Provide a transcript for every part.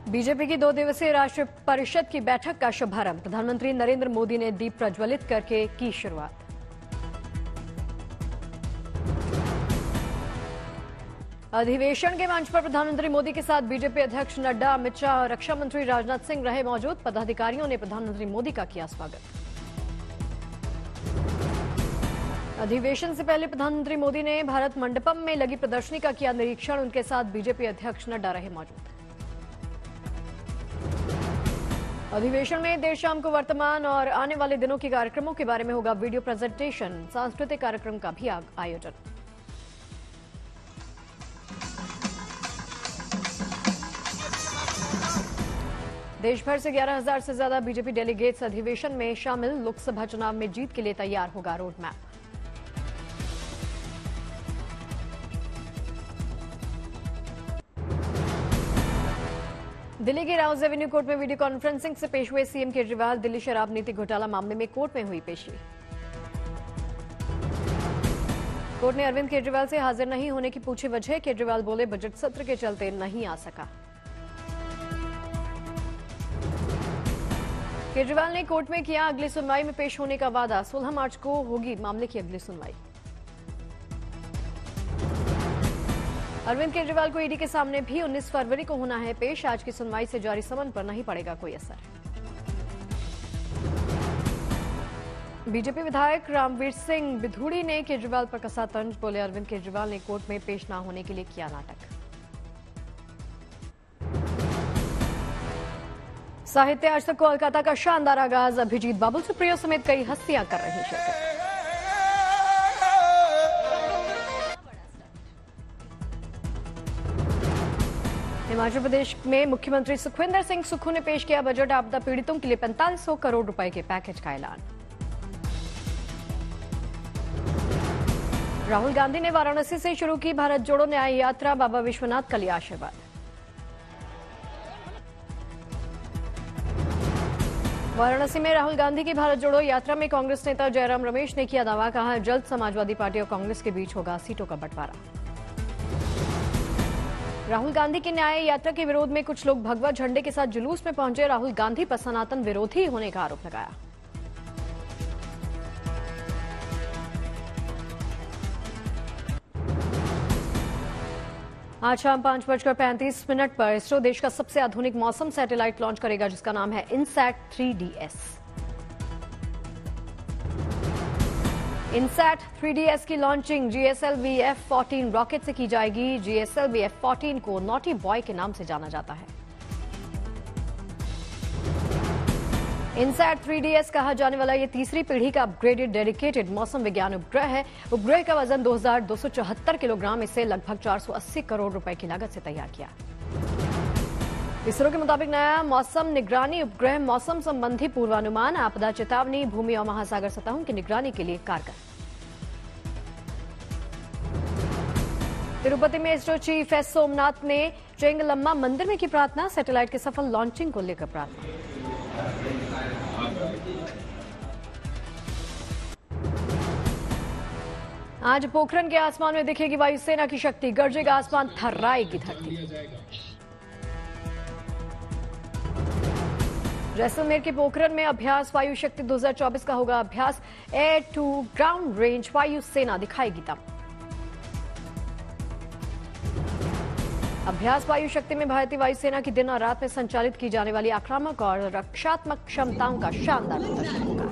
BJP की 2 दिवसीय राष्ट्रीय परिषद की बैठक का शुभारंभ। प्रधानमंत्री नरेंद्र मोदी ने दीप प्रज्वलित करके की शुरुआत। अधिवेशन के मंच पर प्रधानमंत्री मोदी के साथ बीजेपी अध्यक्ष नड्डा, अमित शाह और रक्षा मंत्री राजनाथ सिंह रहे मौजूद। पदाधिकारियों ने प्रधानमंत्री मोदी का किया स्वागत। अधिवेशन से पहले प्रधानमंत्री मोदी ने भारत मंडपम में लगी प्रदर्शनी का किया निरीक्षण। उनके साथ बीजेपी अध्यक्ष नड्डा रहे मौजूद। अधिवेशन में देर शाम को वर्तमान और आने वाले दिनों के कार्यक्रमों के बारे में होगा वीडियो प्रेजेंटेशन। सांस्कृतिक कार्यक्रम का भी आयोजन। देश भर से 11,000 से ज्यादा बीजेपी डेलीगेट्स अधिवेशन में शामिल। लोकसभा चुनाव में जीत के लिए तैयार होगा रोड मैप। दिल्ली के राउज एवेन्यू कोर्ट में वीडियो कॉन्फ्रेंसिंग से पेश हुए सीएम केजरीवाल। दिल्ली शराब नीति घोटाला मामले में कोर्ट में हुई पेशी। कोर्ट ने अरविंद केजरीवाल से हाजिर नहीं होने की पूछी वजह। केजरीवाल बोले बजट सत्र के चलते नहीं आ सका। केजरीवाल ने कोर्ट में किया अगली सुनवाई में पेश होने का वादा। 16 मार्च को होगी मामले की अगली सुनवाई। अरविंद केजरीवाल को ईडी के सामने भी 19 फरवरी को होना है पेश। आज की सुनवाई से जारी समन पर नहीं पड़ेगा कोई असर। बीजेपी विधायक रामवीर सिंह बिधूड़ी ने केजरीवाल पर कसा तंज। बोले अरविंद केजरीवाल ने कोर्ट में पेश न होने के लिए किया नाटक। साहित्य आज तक कोलकाता का शानदार आगाज। अभिजीत बाबुल सुप्रियो समेत कई हस्तियां कर रही शिरकत। हिमाचल प्रदेश में मुख्यमंत्री सुखविंदर सिंह सुक्खू ने पेश किया बजट। आपदा पीड़ितों के लिए 4500 करोड़ रुपए के पैकेज का ऐलान। राहुल गांधी ने वाराणसी से शुरू की भारत जोड़ो न्याय यात्रा। बाबा विश्वनाथ का लिया आशीर्वाद। वाराणसी में राहुल गांधी की भारत जोड़ो यात्रा में कांग्रेस नेता जयराम रमेश ने किया दावा। कहा जल्द समाजवादी पार्टी और कांग्रेस के बीच होगा सीटों का बंटवारा। राहुल गांधी की न्याय यात्रा के विरोध में कुछ लोग भगवा झंडे के साथ जुलूस में पहुंचे। राहुल गांधी पर सनातन विरोधी होने का आरोप लगाया। आज शाम 5:35 पर इसरो देश का सबसे आधुनिक मौसम सैटेलाइट लॉन्च करेगा जिसका नाम है इनसैट 3DS। इनसैट 3DS की लॉन्चिंग GSLV F-14 रॉकेट से की जाएगी। GSLV F-14 को नॉटी बॉय के नाम से जाना जाता है। इनसैट 3DS कहा जाने वाला ये तीसरी पीढ़ी का अपग्रेडेड डेडिकेटेड मौसम विज्ञान उपग्रह है। उपग्रह का वजन 2274 किलोग्राम। इसे लगभग 480 करोड़ रुपए की लागत से तैयार किया। इसरो के मुताबिक नया मौसम निगरानी उपग्रह मौसम संबंधी पूर्वानुमान, आपदा चेतावनी, भूमि और महासागर सतहों की निगरानी के लिए कारगर। तिरुपति में इसरो चीफ एस सोमनाथ ने चेंगलम्मा मंदिर में की प्रार्थना। सैटेलाइट के सफल लॉन्चिंग को लेकर प्रार्थना। आज पोखरण के आसमान में दिखेगी वायुसेना की शक्ति। गरजेगा आसमान, थर्राएगी धरती। जैसलमेर के पोखरण में अभ्यास वायु शक्ति 2024 का होगा अभ्यास। एयर टू ग्राउंड रेंज वायुसेना दिखाएगी दम। अभ्यास वायु शक्ति में भारतीय वायुसेना की दिन और रात में संचालित की जाने वाली आक्रामक और रक्षात्मक क्षमताओं का शानदार प्रदर्शन होगा।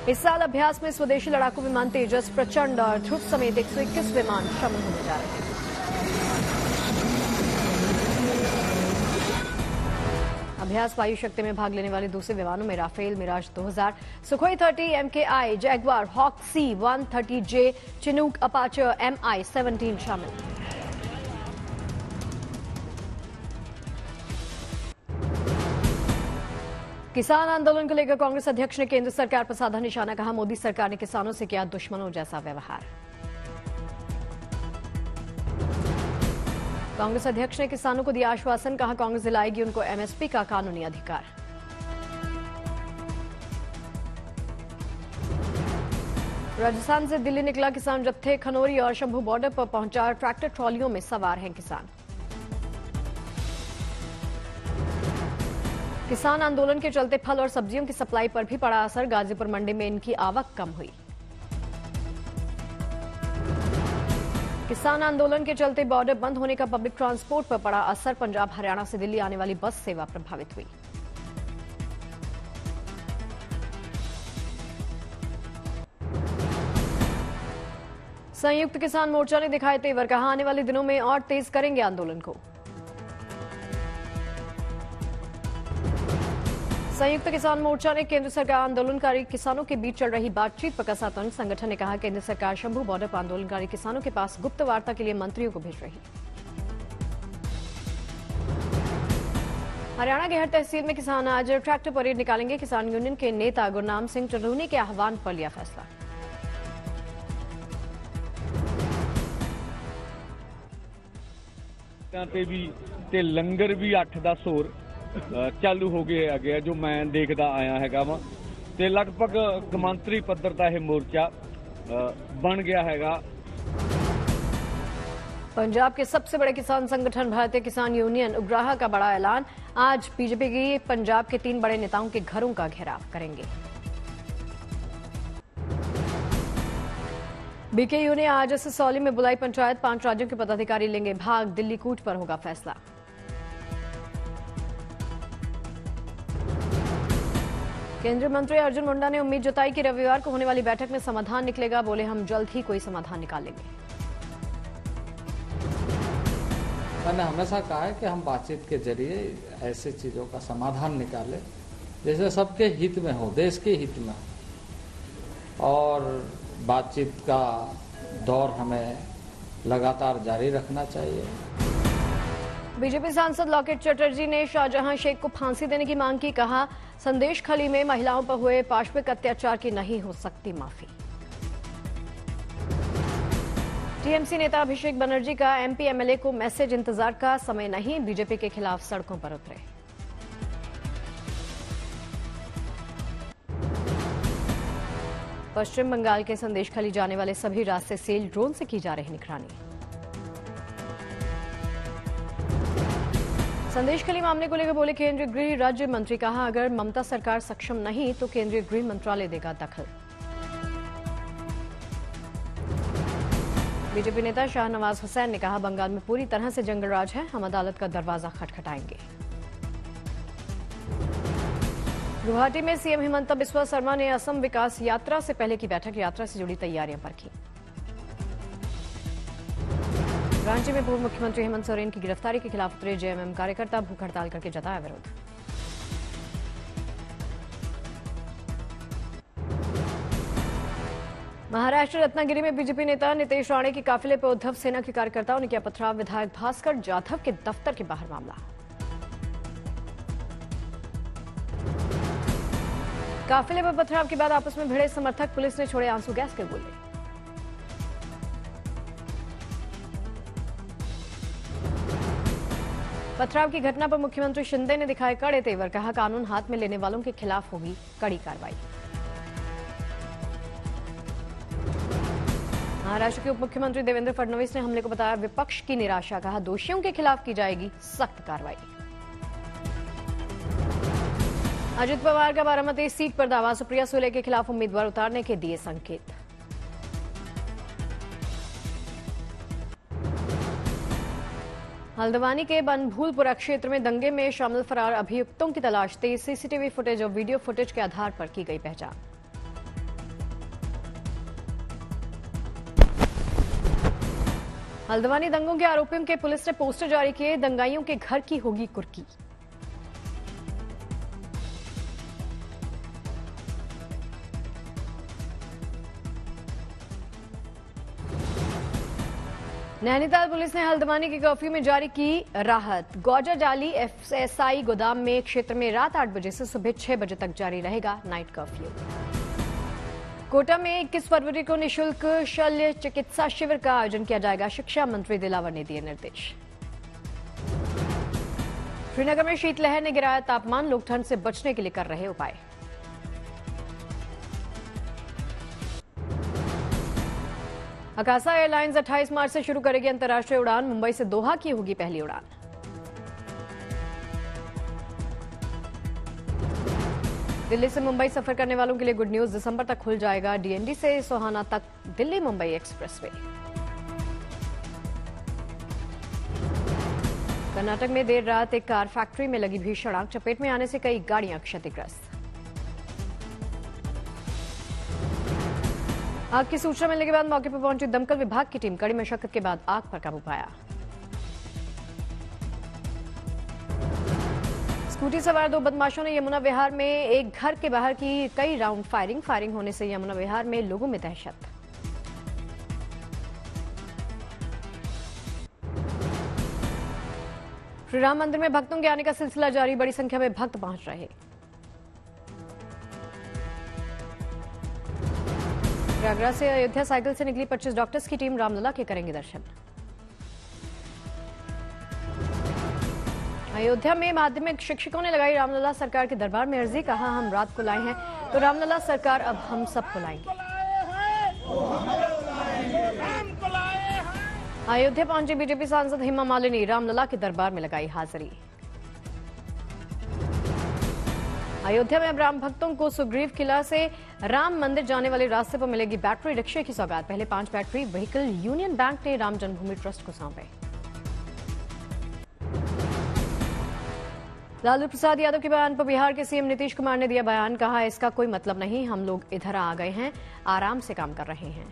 इस साल अभ्यास में स्वदेशी लड़ाकू विमान तेजस, प्रचंड और ध्रुव समेत 121 विमान शामिल होने जा रहे हैं। अभ्यास वायु शक्ति में भाग लेने वाले दूसरे विमानों में Rafale, Mirage 2000, Sukhoi 30, MKI, Jaguar, Hawk C-130J, Chinook, Apache, Mi-17 शामिल। किसान आंदोलन को लेकर कांग्रेस अध्यक्ष ने केंद्र सरकार पर साधा निशाना। कहा मोदी सरकार ने किसानों से किया दुश्मनों जैसा व्यवहार। कांग्रेस अध्यक्ष ने किसानों को दिया आश्वासन। कहा कांग्रेस दिलाएगी उनको MSP का कानूनी अधिकार। राजस्थान से दिल्ली निकला किसान जत्थे। खनौरी और शंभू बॉर्डर पर पहुंचा। ट्रैक्टर ट्रॉलियों में सवार हैं किसान। किसान आंदोलन के चलते फल और सब्जियों की सप्लाई पर भी पड़ा असर। गाजीपुर मंडी में इनकी आवक कम हुई। किसान आंदोलन के चलते बॉर्डर बंद होने का पब्लिक ट्रांसपोर्ट पर पड़ा असर। पंजाब हरियाणा से दिल्ली आने वाली बस सेवा प्रभावित हुई। संयुक्त किसान मोर्चा ने दिखाए तेवर, कहा आने वाले दिनों में और तेज करेंगे आंदोलन को। संयुक्त किसान मोर्चा ने केंद्र सरकार आंदोलनकारी किसानों के बीच चल रही बातचीत पर कसा तंज। संगठन ने कहा केंद्र सरकार शंभू बॉर्डर पर आंदोलनकारी किसानों के पास गुप्त वार्ता के लिए मंत्रियों को भेज रही। हरियाणा के हर तहसील में किसान आज ट्रैक्टर परेड निकालेंगे। किसान यूनियन के नेता गुरनाम सिंह चंद्रूनी के आह्वान पर लिया फैसला। ਤੇ ਲੰਗਰ ਵੀ 8-10 ਹੋਰ ਚਾਲੂ ਹੋ ਗਿਆ ਜੋ ਮੈਂ ਦੇਖਦਾ ਆਇਆ ਹੈਗਾ ਵਾ ਤੇ ਲਗਭਗ ਕੌਮਾਂਤਰੀ ਪੱਧਰ ਦਾ ਇਹ ਮੋਰਚਾ ਬਣ ਗਿਆ ਹੈਗਾ। पंजाब के सबसे बड़े किसान संगठन भारतीय किसान यूनियन उग्राह का बड़ा ऐलान। आज बीजेपी की पंजाब के 3 बड़े नेताओं के घरों का घेराव करेंगे। बीकेयू ने आज सिसौली में बुलाई पंचायत। 5 राज्यों के पदाधिकारी लेंगे भाग। दिल्ली कूच पर होगा फैसला। केंद्रीय मंत्री अर्जुन मुंडा ने उम्मीद जताई कि रविवार को होने वाली बैठक में समाधान निकलेगा। बोले हम जल्द ही कोई समाधान निकालेंगे। मैंने हमेशा कहा है कि हम बातचीत के जरिए ऐसे चीजों का समाधान निकालें जैसे सबके हित में हो, देश के हित में हो, और बातचीत का दौर हमें लगातार जारी रखना चाहिए। बीजेपी सांसद लॉकेट चटर्जी ने शाहजहां शेख को फांसी देने की मांग की। कहा संदेश खली में महिलाओं पर हुए पाशविक अत्याचार की नहीं हो सकती माफी। टीएमसी नेता अभिषेक बनर्जी का एमपी एमएलए को मैसेज, इंतजार का समय नहीं। बीजेपी के खिलाफ सड़कों पर उतरे। पश्चिम बंगाल के संदेश खली जाने वाले सभी रास्ते सील, ड्रोन से की जा रही निगरानी। संदेश खली मामले को लेकर बोले केंद्रीय गृह राज्य मंत्री। कहा अगर ममता सरकार सक्षम नहीं तो केंद्रीय गृह मंत्रालय देगा दखल। बीजेपी नेता शाहनवाज हुसैन ने कहा बंगाल में पूरी तरह से जंगल राज है, हम अदालत का दरवाजा खटखटाएंगे। गुवाहाटी में सीएम हिमंता बिस्वा शर्मा ने असम विकास यात्रा से पहले की बैठक। यात्रा से जुड़ी तैयारियां परखी। रांची में पूर्व मुख्यमंत्री हेमंत सोरेन की गिरफ्तारी के खिलाफ उतरे जेएमएम कार्यकर्ता। भूख हड़ताल करके जताया विरोध। महाराष्ट्र रत्नागिरी में बीजेपी नेता नितेश राणे के काफिले पर उद्धव सेना के कार्यकर्ताओं ने किया पथराव। विधायक भास्कर जाधव के दफ्तर के बाहर मामला। काफिले पर पथराव के बाद आपस में भिड़े समर्थक। पुलिस ने छोड़े आंसू गैस के गोले। पथराव की घटना पर मुख्यमंत्री शिंदे ने दिखाए कड़े तेवर। कहा कानून हाथ में लेने वालों के खिलाफ होगी कड़ी कार्रवाई। महाराष्ट्र के उप मुख्यमंत्री देवेंद्र फडणवीस ने हमले को बताया विपक्ष की निराशा। कहा दोषियों के खिलाफ की जाएगी सख्त कार्रवाई। अजित पवार का बारामती सीट पर दावा। सुप्रिया सुले के खिलाफ उम्मीदवार उतारने के दिए संकेत। हल्द्वानी के बनभूलपुरा क्षेत्र में दंगे में शामिल फरार अभियुक्तों की तलाश तेज। सीसीटीवी फुटेज और वीडियो फुटेज के आधार पर की गई पहचान। हल्द्वानी दंगों के आरोपियों के पुलिस ने पोस्टर जारी किए। दंगाइयों के घर की होगी कुर्की। नैनीताल पुलिस ने हल्द्वानी के कर्फ्यू में जारी की राहत। गौजा डाली एफएसआई गोदाम में क्षेत्र में रात 8 बजे से सुबह 6 बजे तक जारी रहेगा नाइट कर्फ्यू। कोटा में 21 फरवरी को निःशुल्क शल्य चिकित्सा शिविर का आयोजन किया जाएगा। शिक्षा मंत्री दिलावर ने दिए निर्देश। श्रीनगर में शीतलहर ने गिराया तापमान। लोग ठंड से बचने के लिए कर रहे उपाय। अकासा एयरलाइंस 28 मार्च से शुरू करेगी अंतर्राष्ट्रीय उड़ान। मुंबई से दोहा की होगी पहली उड़ान। दिल्ली से मुंबई सफर करने वालों के लिए गुड न्यूज, दिसंबर तक खुल जाएगा डीएनडी से सोहाना तक दिल्ली मुंबई एक्सप्रेसवे। कर्नाटक में देर रात एक कार फैक्ट्री में लगी भीषण आग, चपेट में आने से कई गाड़ियां क्षतिग्रस्त। आग की सूचना मिलने के बाद मौके पर पहुंची दमकल विभाग की टीम कड़ी मशक्कत के बाद आग पर काबू पाया। स्कूटी सवार दो बदमाशों ने यमुना विहार में एक घर के बाहर की कई राउंड फायरिंग होने से यमुना विहार में लोगों में दहशत। श्री राम मंदिर में भक्तों के आने का सिलसिला जारी, बड़ी संख्या में भक्त पहुंच रहे। प्रयागराज से अयोध्या साइकिल से निकली 25 डॉक्टर्स की टीम, रामलला के करेंगे दर्शन। अयोध्या में माध्यमिक शिक्षकों ने लगाई रामलला सरकार के दरबार में अर्जी, कहा हम रात को लाए हैं तो रामलला सरकार अब हम सबको लाएंगे। अयोध्या पहुंची बीजेपी सांसद हेमा मालिनी, रामलला के दरबार में लगाई हाजिरी। अयोध्या में अब राम भक्तों को सुग्रीव किला से राम मंदिर जाने वाले रास्ते पर मिलेगी बैटरी रिक्शे की सौगात। पहले 5 बैटरी व्हीकल यूनियन बैंक ने राम जन्मभूमि ट्रस्ट को सौंपे। लालू प्रसाद यादव के बयान पर बिहार के सीएम नीतीश कुमार ने दिया बयान, कहा इसका कोई मतलब नहीं, हम लोग इधर आ गए हैं, आराम से काम कर रहे हैं।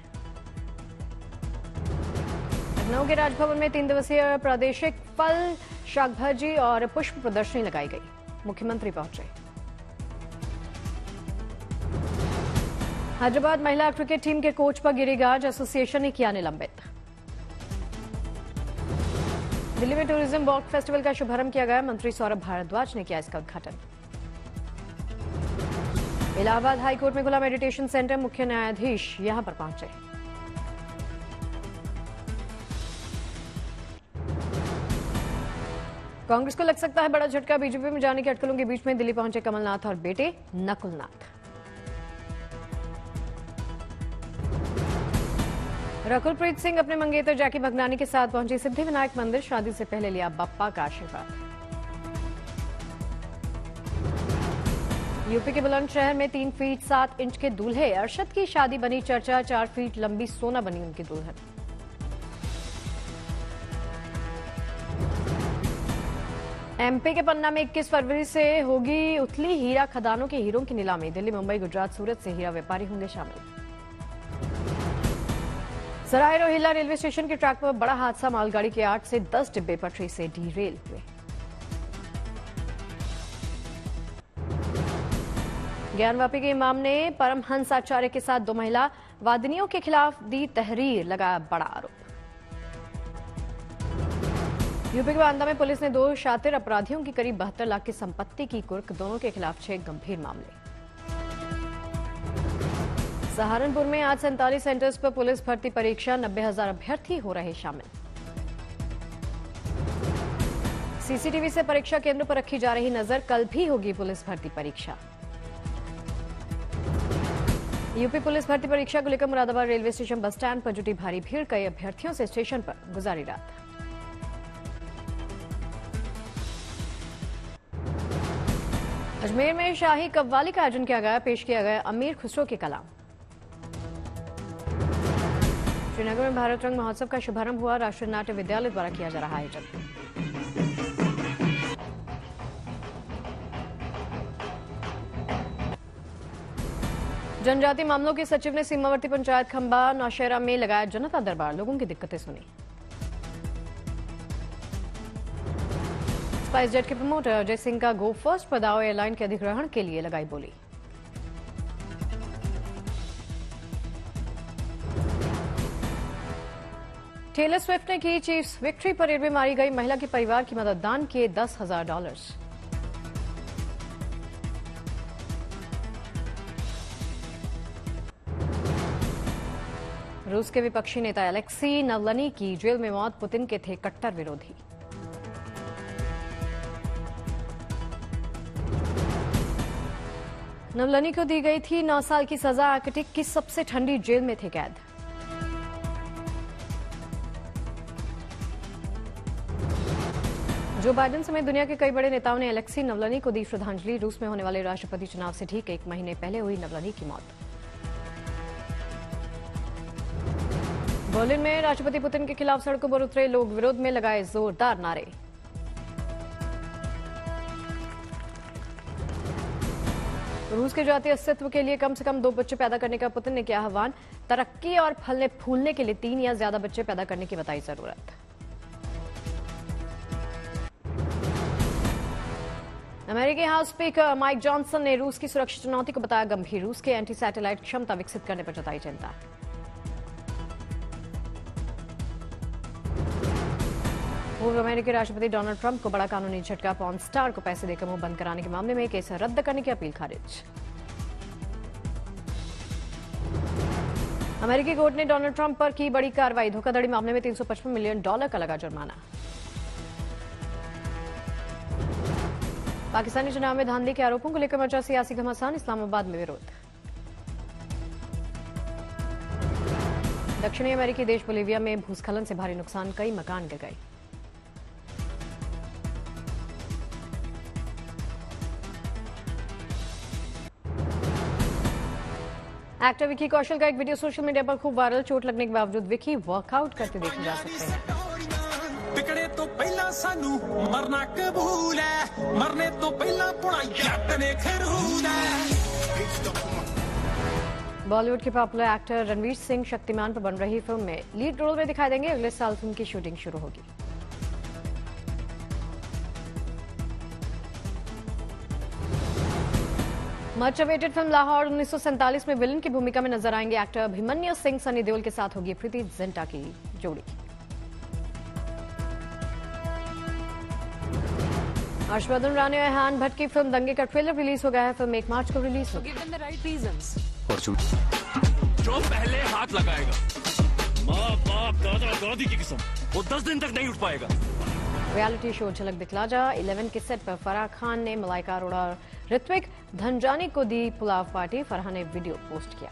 लखनऊ के राजभवन में 3 दिवसीय प्रादेशिक फल, शाक भाजी और पुष्प प्रदर्शनी लगाई गई, मुख्यमंत्री पहुंचे। हैदराबाद महिला क्रिकेट टीम के कोच पर गिरी गाज, एसोसिएशन ने किया निलंबित। दिल्ली में टूरिज्म वॉक फेस्टिवल का शुभारंभ किया गया, मंत्री सौरभ भारद्वाज ने किया इसका उद्घाटन। इलाहाबाद हाईकोर्ट में खुला मेडिटेशन सेंटर, मुख्य न्यायाधीश यहां पर पहुंचे। कांग्रेस को लग सकता है बड़ा झटका, बीजेपी में जाने की अटकलों के बीच में दिल्ली पहुंचे कमलनाथ और बेटे नकुलनाथ। रकुलप्रीत सिंह अपने मंगेतर जैकी भगनानी के साथ पहुंची सिद्धिविनायक मंदिर, शादी से पहले लिया बप्पा का आशीर्वाद। यूपी के बुलंदशहर में 3 फीट 7 इंच के दूल्हे, अरशद की शादी बनी चर्चा, 4 फीट लंबी सोना बनी उनकी दुल्हन। एमपी के पन्ना में 21 फरवरी से होगी उथली हीरा खदानों के हीरों की नीलामी, दिल्ली मुंबई गुजरात सूरत से हीरा व्यापारी होंगे शामिल। सराय रोहिल्ला रेलवे स्टेशन के ट्रैक पर बड़ा हादसा, मालगाड़ी के 8 से 10 डिब्बे पटरी से डीरेल हुए। ज्ञानवापी के इमाम ने परमहंस आचार्य के साथ 2 महिला वादिनियों के खिलाफ दी तहरीर, लगाया बड़ा आरोप। यूपी के बांदा में पुलिस ने 2 शातिर अपराधियों की करीब 72 लाख की संपत्ति की कुर्क, दोनों के खिलाफ 6 गंभीर मामले। सहारनपुर में आज 47 सेंटर्स पर पुलिस भर्ती परीक्षा, 90,000 अभ्यर्थी हो रहे शामिल। सीसीटीवी से परीक्षा केंद्र पर रखी जा रही नजर, कल भी होगी पुलिस भर्ती परीक्षा। यूपी पुलिस भर्ती परीक्षा को लेकर Moradabad railway station bus stand पर जुटी भारी भीड़, कई अभ्यर्थियों से स्टेशन पर गुजारी रात। अजमेर में शाही कव्वाली का आयोजन किया गया, पेश किया गया अमीर खुसरो के कलाम। श्रीनगर में भारत रंग महोत्सव का शुभारंभ हुआ, राष्ट्रीय नाट्य विद्यालय द्वारा किया जा रहा आयोजन। जनजातीय मामलों के सचिव ने सीमावर्ती पंचायत खंबा नौशहरा में लगाया जनता दरबार, लोगों की दिक्कतें सुनी। स्पाइस जेट के प्रमोटर अजय सिंह का गो फर्स्ट पर दाव एयरलाइन के अधिग्रहण के लिए लगाई बोली। टेलर स्विफ्ट ने की चीफ्स विक्ट्री परेड में मारी गई महिला के परिवार की मदद, दान किए $10,000। रूस के विपक्षी नेता अलेक्सी नवलनी की जेल में मौत, पुतिन के थे कट्टर विरोधी। नवलनी को दी गई थी 9 साल की सजा, आर्कटिक की सबसे ठंडी जेल में थे कैद। जो बाइडेन समेत दुनिया के कई बड़े नेताओं ने अलेक्सी नवलनी को दी श्रद्धांजलि। रूस में होने वाले राष्ट्रपति चुनाव से ठीक 1 महीने पहले हुई नवलनी की मौत। बर्लिन में राष्ट्रपति पुतिन के खिलाफ सड़कों पर उतरे लोग, विरोध में लगाए जोरदार नारे। रूस के जातीय अस्तित्व के लिए कम से कम 2 बच्चे पैदा करने का पुतिन ने किया आह्वान। तरक्की और फलने फूलने के लिए 3 या ज्यादा बच्चे पैदा करने की बताई जरूरत। अमेरिकी हाउस स्पीकर माइक जॉनसन ने रूस की सुरक्षा चुनौती को बताया गंभीर। रूस के एंटी सैटेलाइट क्षमता विकसित करने पर जताई चिंता। पूर्व अमेरिकी राष्ट्रपति डोनाल्ड ट्रंप को बड़ा कानूनी झटका। पॉर्न स्टार को पैसे देकर मुंह बंद कराने के मामले में केस रद्द करने की अपील खारिज। अमेरिकी कोर्ट ने डोनाल्ड ट्रंप पर की बड़ी कार्रवाई। धोखाधड़ी मामले में $355 मिलियन का लगा जुर्माना। पाकिस्तानी चुनाव में धांधली के आरोपों को लेकर मचा सियासी घमासान। इस्लामाबाद में विरोध। दक्षिणी अमेरिकी देश बोलिविया में भूस्खलन से भारी नुकसान, कई मकान गिर गए। एक्टर विकी कौशल का एक वीडियो सोशल मीडिया पर खूब वायरल। चोट लगने के बावजूद विकी वर्कआउट करते देखे जा सकते हैं। बिगड़े तो पहला सानू मरना कबूल है, मरने तो पहला पुणा जट ने खरूद है। बॉलीवुड के पॉपुलर एक्टर रणवीर सिंह शक्तिमान पर बन रही फिल्म में लीड रोल में दिखाई देंगे। अगले साल फिल्म की शूटिंग शुरू होगी। मच अवेटेड फिल्म लाहौर 1947 में विलन की भूमिका में नजर आएंगे एक्टर अभिमन्यु सिंह। सनी देओल के साथ होगी प्रीति जिंटा की जोड़ी। हर्षवर्धन राणे और रेहान भट्ट की फिल्म दंगे का ट्रेलर रिलीज हो गया है। फिल्म 1 मार्च को रिलीज होगी। जो पहले हाथ लगाएगा, माँ बाप दादा दादी की कसम, वो 10 दिन तक नहीं उठ पाएगा। रियलिटी शो झलक दिखला जा 11 के सेट पर फराह खान ने मलाइका अरोड़ा और ऋत्विक धनजानी को दी पुलाव पार्टी। फराह ने वीडियो पोस्ट किया।